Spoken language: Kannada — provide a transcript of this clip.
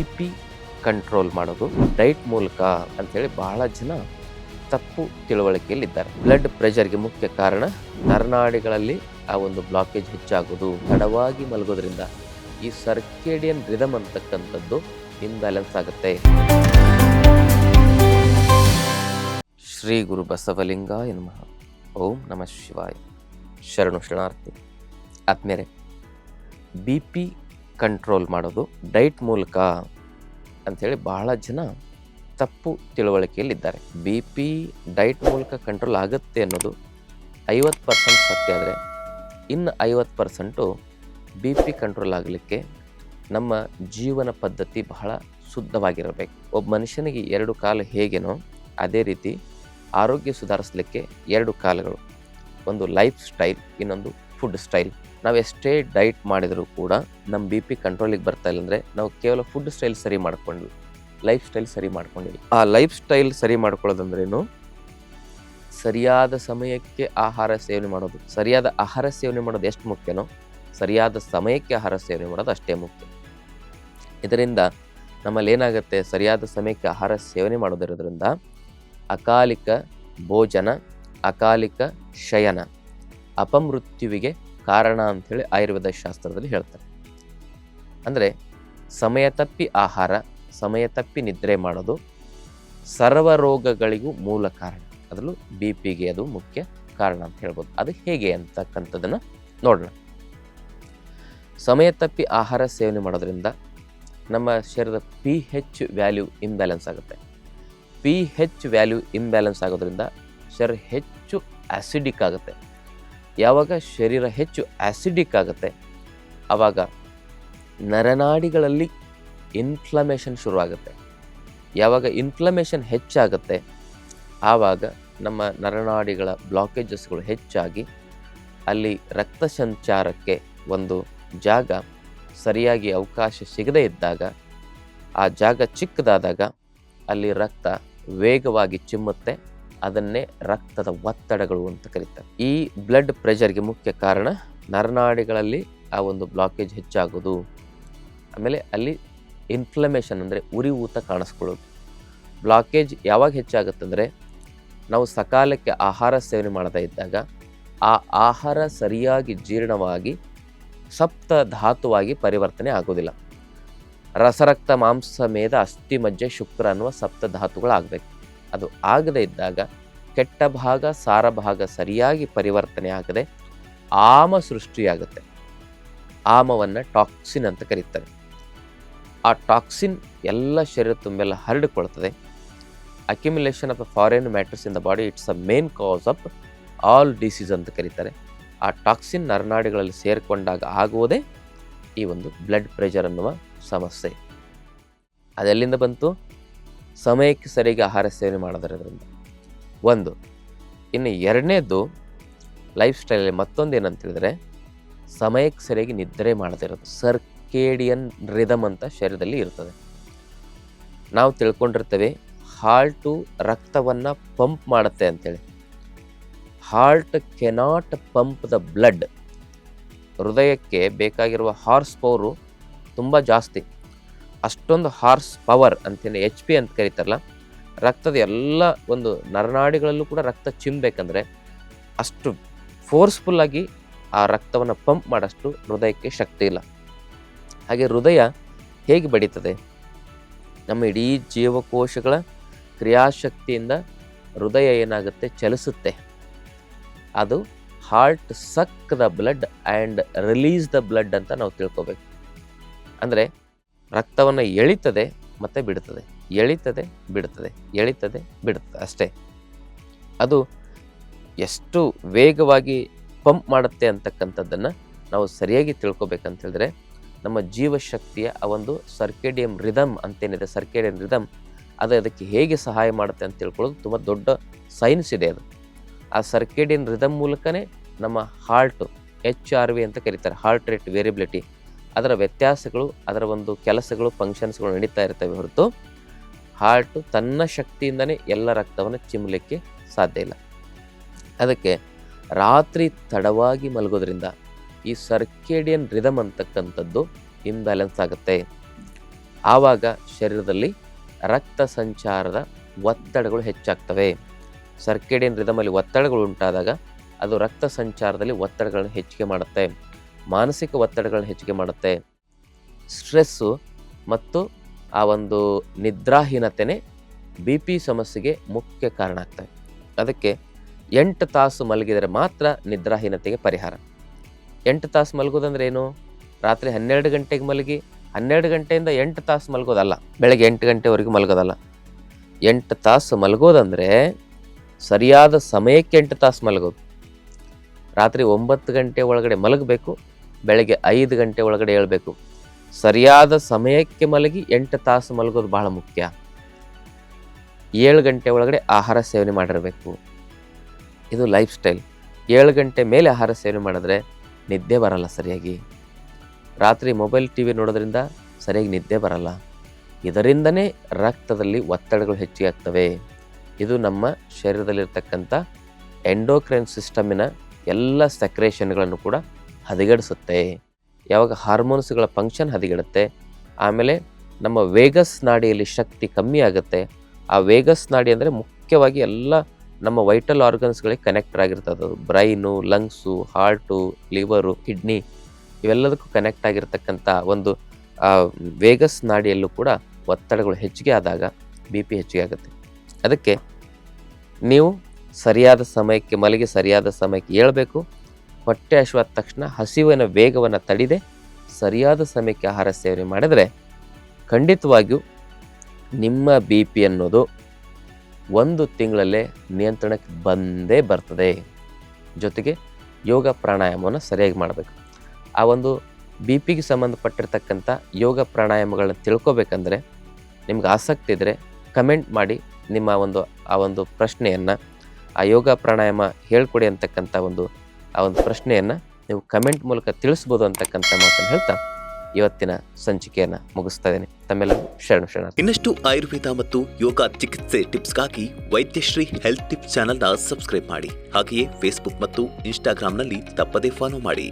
BP ಕಂಟ್ರೋಲ್ ಮಾಡೋದು ಡೈಟ್ ಮೂಲಕ ಅಂಥೇಳಿ ಬಹಳ ಜನ ತಪ್ಪು ತಿಳುವಳಿಕೆಯಲ್ಲಿದ್ದಾರೆ. ಬ್ಲಡ್ ಪ್ರೆಷರ್ಗೆ ಮುಖ್ಯ ಕಾರಣ ನರನಾಡಿಗಳಲ್ಲಿ ಆ ಒಂದು ಬ್ಲಾಕೇಜ್ ಹೆಚ್ಚಾಗೋದು, ತಡವಾಗಿ ಮಲಗೋದ್ರಿಂದ ಈ ಸರ್ಕೇಡಿಯನ್ ರಿದಮ್ ಅಂತಕ್ಕಂಥದ್ದು ಇಂಬ್ಯಾಲೆನ್ಸ್ ಆಗುತ್ತೆ. ಶ್ರೀ ಗುರು ಬಸವಲಿಂಗಾಯ ನಮಃ. ಓಂ ನಮಃ ಶಿವಾಯ. ಶರಣು ಶರಣಾರ್ಥಿ. ಆದ್ಮೇಲೆ BP ಕಂಟ್ರೋಲ್ ಮಾಡೋದು ಡೈಟ್ ಮೂಲಕ ಅಂಥೇಳಿ ಬಹಳ ಜನ ತಪ್ಪು ತಿಳುವಳಿಕೆಯಲ್ಲಿದ್ದಾರೆ. BP ಡೈಟ್ ಮೂಲಕ ಕಂಟ್ರೋಲ್ ಆಗುತ್ತೆ ಅನ್ನೋದು 50% ಸತ್ಯ ಆದರೆ ಇನ್ನು 50% BP ಕಂಟ್ರೋಲ್ ಆಗಲಿಕ್ಕೆ ನಮ್ಮ ಜೀವನ ಪದ್ಧತಿ ಬಹಳ ಶುದ್ಧವಾಗಿರಬೇಕು. ಒಬ್ಬ ಮನುಷ್ಯನಿಗೆ 2 ಕಾಲು ಹೇಗೇನೋ ಅದೇ ರೀತಿ ಆರೋಗ್ಯ ಸುಧಾರಿಸಲಿಕ್ಕೆ 2 ಕಾಲುಗಳು, ಒಂದು ಲೈಫ್ ಸ್ಟೈಲ್, ಇನ್ನೊಂದು ಫುಡ್ ಸ್ಟೈಲ್. ನಾವು ಎಷ್ಟೇ ಡೈಟ್ ಮಾಡಿದರೂ ಕೂಡ ನಮ್ಮ BP ಕಂಟ್ರೋಲಿಗೆ ಬರ್ತಾ ಇಲ್ಲ ಅಂದರೆ ನಾವು ಕೇವಲ ಫುಡ್ ಸ್ಟೈಲ್ ಸರಿ ಮಾಡ್ಕೊಂಡ್ವಿ, ಲೈಫ್ ಸ್ಟೈಲ್ ಸರಿ ಮಾಡ್ಕೊಂಡಿವಿ. ಆ ಲೈಫ್ ಸ್ಟೈಲ್ ಸರಿ ಮಾಡ್ಕೊಳ್ಳೋದಂದ್ರೇನು? ಸರಿಯಾದ ಸಮಯಕ್ಕೆ ಆಹಾರ ಸೇವನೆ ಮಾಡೋದು. ಸರಿಯಾದ ಆಹಾರ ಸೇವನೆ ಮಾಡೋದು ಎಷ್ಟು ಮುಖ್ಯನೋ ಸರಿಯಾದ ಸಮಯಕ್ಕೆ ಆಹಾರ ಸೇವನೆ ಮಾಡೋದು ಅಷ್ಟೇ ಮುಖ್ಯ. ಇದರಿಂದ ನಮ್ಮಲ್ಲಿ ಏನಾಗುತ್ತೆ, ಸರಿಯಾದ ಸಮಯಕ್ಕೆ ಆಹಾರ ಸೇವನೆ ಮಾಡೋದಿರೋದ್ರಿಂದ ಅಕಾಲಿಕ ಭೋಜನ, ಅಕಾಲಿಕ ಶಯನ, ಅಪಮೃತ್ಯುವಿಗೆ ಕಾರಣ ಅಂಥೇಳಿ ಆಯುರ್ವೇದ ಶಾಸ್ತ್ರದಲ್ಲಿ ಹೇಳ್ತಾರೆ. ಅಂದರೆ ಸಮಯ ತಪ್ಪಿ ಆಹಾರ, ಸಮಯ ತಪ್ಪಿ ನಿದ್ರೆ ಮಾಡೋದು ಸರ್ವ ರೋಗಗಳಿಗೂ ಮೂಲ ಕಾರಣ. ಅದರಲ್ಲೂ BPಗೆ ಅದು ಮುಖ್ಯ ಕಾರಣ ಅಂತ ಹೇಳ್ಬೋದು. ಅದು ಹೇಗೆ ಅಂತಕ್ಕಂಥದ್ದನ್ನು ನೋಡೋಣ. ಸಮಯ ತಪ್ಪಿ ಆಹಾರ ಸೇವನೆ ಮಾಡೋದ್ರಿಂದ ನಮ್ಮ ಶರೀರದ pH ವ್ಯಾಲ್ಯೂ ಇಂಬ್ಯಾಲೆನ್ಸ್ ಆಗುತ್ತೆ. pH ವ್ಯಾಲ್ಯೂ ಇಂಬ್ಯಾಲೆನ್ಸ್ ಆಗೋದ್ರಿಂದ ಶರೀರ ಹೆಚ್ಚು ಆ್ಯಸಿಡಿಕ್ ಆಗುತ್ತೆ. ಯಾವಾಗ ಶರೀರ ಹೆಚ್ಚು ಆ್ಯಸಿಡಿಕ್ ಆಗುತ್ತೆ ಆವಾಗ ನರನಾಡಿಗಳಲ್ಲಿ ಇನ್ಫ್ಲಮೇಷನ್ ಶುರುವಾಗುತ್ತೆ. ಯಾವಾಗ ಇನ್ಫ್ಲಮೇಷನ್ ಹೆಚ್ಚಾಗುತ್ತೆ ಆವಾಗ ನಮ್ಮ ನರನಾಡಿಗಳ ಬ್ಲಾಕೇಜಸ್ಗಳು ಹೆಚ್ಚಾಗಿ ಅಲ್ಲಿ ರಕ್ತ ಸಂಚಾರಕ್ಕೆ ಒಂದು ಜಾಗ ಸರಿಯಾಗಿ ಅವಕಾಶ ಸಿಗದೇ ಇದ್ದಾಗ, ಆ ಜಾಗ ಚಿಕ್ಕದಾದಾಗ ಅಲ್ಲಿ ರಕ್ತ ವೇಗವಾಗಿ ಚಿಮ್ಮುತ್ತೆ. ಅದನ್ನೇ ರಕ್ತದ ಒತ್ತಡಗಳು ಅಂತ ಕರೀತಾರೆ. ಈ ಬ್ಲಡ್ ಪ್ರೆಷರ್ಗೆ ಮುಖ್ಯ ಕಾರಣ ನರನಾಡಿಗಳಲ್ಲಿ ಆ ಒಂದು ಬ್ಲಾಕೇಜ್ ಹೆಚ್ಚಾಗೋದು, ಆಮೇಲೆ ಅಲ್ಲಿ ಇನ್ಫ್ಲಮೇಷನ್ ಅಂದರೆ ಉರಿಯೂತ ಕಾಣಿಸ್ಕೊಳ್ಳೋದು. ಬ್ಲಾಕೇಜ್ ಯಾವಾಗ ಹೆಚ್ಚಾಗುತ್ತಂದರೆ ನಾವು ಸಕಾಲಕ್ಕೆ ಆಹಾರ ಸೇವನೆ ಮಾಡದೇ ಇದ್ದಾಗ ಆ ಆಹಾರ ಸರಿಯಾಗಿ ಜೀರ್ಣವಾಗಿ ಸಪ್ತ ಧಾತುವಾಗಿ ಪರಿವರ್ತನೆ ಆಗೋದಿಲ್ಲ. ರಸರಕ್ತ ಮಾಂಸ ಮೇದ ಅಸ್ಥಿ ಮಜ್ಜೆ ಶುಕ್ರ ಅನ್ನುವ ಸಪ್ತ ಧಾತುಗಳಾಗಬೇಕು. ಅದು ಆಗದೇ ಇದ್ದಾಗ ಕೆಟ್ಟ ಭಾಗ ಸಾರ ಭಾಗ ಸರಿಯಾಗಿ ಪರಿವರ್ತನೆ ಆಗದೆ ಆಮ ಸೃಷ್ಟಿಯಾಗುತ್ತೆ. ಆಮವನ್ನು ಟಾಕ್ಸಿನ್ ಅಂತ ಕರೀತಾರೆ. ಆ ಟಾಕ್ಸಿನ್ ಎಲ್ಲ ಶರೀರ ತುಂಬೆಲ್ಲ ಹರಡಿಕೊಳ್ತದೆ. Accumulation of foreign matters in the body, it's a main cause of all disease ಅಂತ ಕರೀತಾರೆ. ಆ ಟಾಕ್ಸಿನ್ ನರನಾಡಿಗಳಲ್ಲಿ ಸೇರಿಕೊಂಡಾಗ ಆಗುವುದೇ ಈ ಒಂದು ಬ್ಲಡ್ ಪ್ರೆಷರ್ ಅನ್ನುವ ಸಮಸ್ಯೆ. ಅದೆಲ್ಲಿಂದ ಬಂತು? ಸಮಯಕ್ಕೆ ಸರಿಯಾಗಿ ಆಹಾರ ಸೇವನೆ ಮಾಡೋದರಿಂದ ಒಂದು. ಇನ್ನು ಎರಡನೇದು ಲೈಫ್ ಸ್ಟೈಲಲ್ಲಿ ಮತ್ತೊಂದು ಏನಂತ ಹೇಳಿದ್ರೆ ಸಮಯಕ್ಕೆ ಸರಿಯಾಗಿ ನಿದ್ರೆ ಮಾಡದಿರೋದು. ಸರ್ಕೇಡಿಯನ್ ರಿದಮ್ ಅಂತ ಶರೀರದಲ್ಲಿ ಇರ್ತದೆ. ನಾವು ತಿಳ್ಕೊಂಡಿರ್ತೇವೆ ಹಾರ್ಟು ರಕ್ತವನ್ನು ಪಂಪ್ ಮಾಡುತ್ತೆ ಅಂತೇಳಿ. Heart cannot pump the blood. ಹೃದಯಕ್ಕೆ ಬೇಕಾಗಿರುವ ಹಾರ್ಸ್ ಪವರು ತುಂಬ ಜಾಸ್ತಿ. ಅಷ್ಟೊಂದು ಹಾರ್ಸ್ ಪವರ್ ಅಂತೇಳಿ HP ಅಂತ ಕರೀತಾರಲ್ಲ, ರಕ್ತದ ಎಲ್ಲ ಒಂದು ನರನಾಡಿಗಳಲ್ಲೂ ಕೂಡ ರಕ್ತ ಚಿಮ್ಮಬೇಕಂದ್ರೆ ಅಷ್ಟು ಫೋರ್ಸ್ಫುಲ್ಲಾಗಿ ಆ ರಕ್ತವನ್ನು ಪಂಪ್ ಮಾಡೋಷ್ಟು ಹೃದಯಕ್ಕೆ ಶಕ್ತಿ ಇಲ್ಲ. ಹಾಗೆ ಹೃದಯ ಹೇಗೆ ಬಡಿತದೆ? ನಮ್ಮ ಇಡೀ ಜೀವಕೋಶಗಳ ಕ್ರಿಯಾಶಕ್ತಿಯಿಂದ ಹೃದಯ ಏನಾಗುತ್ತೆ, ಚಲಿಸುತ್ತೆ. ಅದು heart suck the blood and release the blood ಅಂತ ನಾವು ತಿಳ್ಕೊಬೇಕು. ಅಂದರೆ ರಕ್ತವನ್ನು ಎಳಿತದೆ ಮತ್ತು ಬಿಡುತ್ತದೆ, ಎಳಿತದೆ ಬಿಡುತ್ತದೆ, ಎಳಿತದೆ ಬಿಡುತ್ತದೆ ಅಷ್ಟೇ. ಅದು ಎಷ್ಟು ವೇಗವಾಗಿ ಪಂಪ್ ಮಾಡುತ್ತೆ ಅಂತಕ್ಕಂಥದ್ದನ್ನು ನಾವು ಸರಿಯಾಗಿ ತಿಳ್ಕೊಬೇಕಂತ ಹೇಳಿದ್ರೆ ನಮ್ಮ ಜೀವಶಕ್ತಿಯ ಆ ಒಂದು ಸರ್ಕೇಡಿಯನ್ ರಿದಮ್ ಅಂತೇನಿದೆ, ಸರ್ಕೇಡಿಯನ್ ರಿದಮ್ ಅದು ಅದಕ್ಕೆ ಹೇಗೆ ಸಹಾಯ ಮಾಡುತ್ತೆ ಅಂತ ತಿಳ್ಕೊಳ್ಳೋದು ತುಂಬ ದೊಡ್ಡ ಸೈನ್ಸ್ ಇದೆ. ಅದು ಆ ಸರ್ಕೇಡಿಯನ್ ರಿದಮ್ ಮೂಲಕನೇ ನಮ್ಮ ಹಾರ್ಟು HRV ಅಂತ ಕರೀತಾರೆ, ಹಾರ್ಟ್ ರೇಟ್ ವೇರಿಯಬಿಲಿಟಿ, ಅದರ ವ್ಯತ್ಯಾಸಗಳು, ಅದರ ಒಂದು ಕೆಲಸಗಳು, ಫಂಕ್ಷನ್ಸ್ಗಳು ನಡೀತಾ ಇರ್ತವೆ ಹೊರತು ಹಾರ್ಟು ತನ್ನ ಶಕ್ತಿಯಿಂದನೇ ಎಲ್ಲ ರಕ್ತವನ್ನು ಚಿಮ್ಮಲಿಕ್ಕೆ ಸಾಧ್ಯ ಇಲ್ಲ. ಅದಕ್ಕೆ ರಾತ್ರಿ ತಡವಾಗಿ ಮಲಗೋದ್ರಿಂದ ಈ ಸರ್ಕೇಡಿಯನ್ ರಿದಮ್ ಅಂತಕ್ಕಂಥದ್ದು ಇಂಬ್ಯಾಲೆನ್ಸ್ ಆಗುತ್ತೆ. ಆವಾಗ ಶರೀರದಲ್ಲಿ ರಕ್ತ ಸಂಚಾರದ ಒತ್ತಡಗಳು ಹೆಚ್ಚಾಗ್ತವೆ. ಸರ್ಕೇಡಿಯನ್ ರಿದಮಲ್ಲಿ ಒತ್ತಡಗಳು ಉಂಟಾದಾಗ ಅದು ರಕ್ತ ಸಂಚಾರದಲ್ಲಿ ಒತ್ತಡಗಳನ್ನು ಹೆಚ್ಚಿಗೆ ಮಾಡುತ್ತೆ, ಮಾನಸಿಕ ಒತ್ತಡಗಳನ್ನು ಹೆಚ್ಚಿಗೆ ಮಾಡುತ್ತೆ. ಸ್ಟ್ರೆಸ್ಸು ಮತ್ತು ಆ ಒಂದು ನಿದ್ರಾಹೀನತೆಯೇ ಬಿ ಪಿ ಸಮಸ್ಯೆಗೆ ಮುಖ್ಯ ಕಾರಣ ಆಗ್ತವೆ. ಅದಕ್ಕೆ 8 ತಾಸು ಮಲಗಿದರೆ ಮಾತ್ರ ನಿದ್ರಾಹೀನತೆಗೆ ಪರಿಹಾರ. 8 ತಾಸು ಮಲಗೋದಂದ್ರೆ ಏನು? ರಾತ್ರಿ 12 ಗಂಟೆಗೆ ಮಲಗಿ 12 ಗಂಟೆಯಿಂದ 8 ತಾಸು ಮಲಗೋದಲ್ಲ, ಬೆಳಗ್ಗೆ 8 ಗಂಟೆವರೆಗೂ ಮಲಗೋದಲ್ಲ. 8 ತಾಸು ಮಲಗೋದಂದರೆ ಸರಿಯಾದ ಸಮಯಕ್ಕೆ 8 ತಾಸು ಮಲಗೋದು. ರಾತ್ರಿ 9 ಗಂಟೆ ಒಳಗಡೆ ಮಲಗಬೇಕು, ಬೆಳಗ್ಗೆ 5 ಗಂಟೆ ಒಳಗಡೆ ಏಳಬೇಕು. ಸರಿಯಾದ ಸಮಯಕ್ಕೆ ಮಲಗಿ 8 ತಾಸು ಮಲಗೋದು ಬಹಳ ಮುಖ್ಯ. 7 ಗಂಟೆ ಒಳಗಡೆ ಆಹಾರ ಸೇವನೆ ಮಾಡಿರಬೇಕು. ಇದು ಲೈಫ್ ಸ್ಟೈಲ್. 7 ಗಂಟೆ ಮೇಲೆ ಆಹಾರ ಸೇವನೆ ಮಾಡಿದ್ರೆ ನಿದ್ದೆ ಬರಲ್ಲ ಸರಿಯಾಗಿ. ರಾತ್ರಿ ಮೊಬೈಲ್ TV ನೋಡೋದ್ರಿಂದ ಸರಿಯಾಗಿ ನಿದ್ದೆ ಬರಲ್ಲ. ಇದರಿಂದನೇ ರಕ್ತದಲ್ಲಿ ಒತ್ತಡಗಳು ಹೆಚ್ಚಿಗೆ ಆಗ್ತವೆ. ಇದು ನಮ್ಮ ಶರೀರದಲ್ಲಿರ್ತಕ್ಕಂಥ ಎಂಡೋಕ್ರೈನ್ ಸಿಸ್ಟಮಿನ ಎಲ್ಲ ಸೆಕ್ರೇಷನ್ಗಳನ್ನು ಕೂಡ ಹದಗೆಡಿಸುತ್ತೆ. ಯಾವಾಗ ಹಾರ್ಮೋನ್ಸ್ಗಳ ಫಂಕ್ಷನ್ ಹದಗೆಡುತ್ತೆ, ಆಮೇಲೆ ನಮ್ಮ ವೇಗಸ್ ನಾಡಿಯಲ್ಲಿ ಶಕ್ತಿ ಕಮ್ಮಿ ಆಗುತ್ತೆ. ಆ ವೇಗಸ್ ನಾಡಿ ಅಂದರೆ ಮುಖ್ಯವಾಗಿ ಎಲ್ಲ ನಮ್ಮ ವೈಟಲ್ ಆರ್ಗನ್ಸ್ಗಳಿಗೆ ಕನೆಕ್ಟ್ ಆಗಿರ್ತದೆ. ಅದು brain, lungs, heart, liver, kidney ಇವೆಲ್ಲದಕ್ಕೂ ಕನೆಕ್ಟ್ ಆಗಿರ್ತಕ್ಕಂಥ ಒಂದು ವೇಗಸ್ ನಾಡಿಯಲ್ಲೂ ಕೂಡ ಒತ್ತಡಗಳು ಹೆಚ್ಚಿಗೆ ಆದಾಗ ಬಿ ಪಿ ಹೆಚ್ಚಿಗೆ ಆಗುತ್ತೆ. ಅದಕ್ಕೆ ನೀವು ಸರಿಯಾದ ಸಮಯಕ್ಕೆ ಮಲಗಿ ಸರಿಯಾದ ಸಮಯಕ್ಕೆ ಏಳಬೇಕು. ಹೊಟ್ಟೆ ಹಸಿವಾದ ತಕ್ಷಣ ಹಸಿವಿನ ವೇಗವನ್ನು ತಡೆದೆ ಸರಿಯಾದ ಸಮಯಕ್ಕೆ ಆಹಾರ ಸೇವನೆ ಮಾಡಿದರೆ ಖಂಡಿತವಾಗಿಯೂ ನಿಮ್ಮ ಬಿ ಪಿ ಅನ್ನೋದು 1 ತಿಂಗಳಲ್ಲೇ ನಿಯಂತ್ರಣಕ್ಕೆ ಬಂದೇ ಬರ್ತದೆ. ಜೊತೆಗೆ ಯೋಗ ಪ್ರಾಣಾಯಾಮವನ್ನು ಸರಿಯಾಗಿ ಮಾಡಬೇಕು. ಆ ಒಂದು ಬಿ ಪಿಗೆ ಸಂಬಂಧಪಟ್ಟಿರ್ತಕ್ಕಂಥ ಯೋಗ ಪ್ರಾಣಾಯಾಮಗಳನ್ನ ತಿಳ್ಕೊಬೇಕಂದ್ರೆ ನಿಮ್ಗೆ ಆಸಕ್ತಿ ಇದ್ದರೆ ಕಮೆಂಟ್ ಮಾಡಿ ನಿಮ್ಮ ಆ ಒಂದು ಪ್ರಶ್ನೆಯನ್ನು, ಆ ಯೋಗ ಪ್ರಾಣಾಯಾಮ ಹೇಳ್ಕೊಡಿ ಅಂತಕ್ಕಂಥ ಆ ಒಂದು ಪ್ರಶ್ನೆಯನ್ನು ನೀವು ಕಮೆಂಟ್ ಮೂಲಕ ತಿಳಿಸ್ಬೋದು ಅಂತಕ್ಕಂಥ ಮಾತನ್ನು ಹೇಳ್ತಾ ಇವತ್ತಿನ ಸಂಚಿಕೆಯನ್ನು ಮುಗಿಸ್ತಾ ಇದ್ದೀನಿ. ತಮ್ಮೆಲ್ಲರೂ ಶರಣ. ಇನ್ನಷ್ಟು ಆಯುರ್ವೇದ ಮತ್ತು ಯೋಗ ಚಿಕಿತ್ಸೆ ಟಿಪ್ಸ್ಗಾಗಿ ವೈದ್ಯಶ್ರೀ ಹೆಲ್ತ್ ಟಿಪ್ಸ್ ಚಾನೆಲ್ನ ಸಬ್ಸ್ಕ್ರೈಬ್ ಮಾಡಿ. ಹಾಗೆಯೇ ಫೇಸ್ಬುಕ್ ಮತ್ತು ಇನ್ಸ್ಟಾಗ್ರಾಂನಲ್ಲಿ ತಪ್ಪದೇ ಫಾಲೋ ಮಾಡಿ.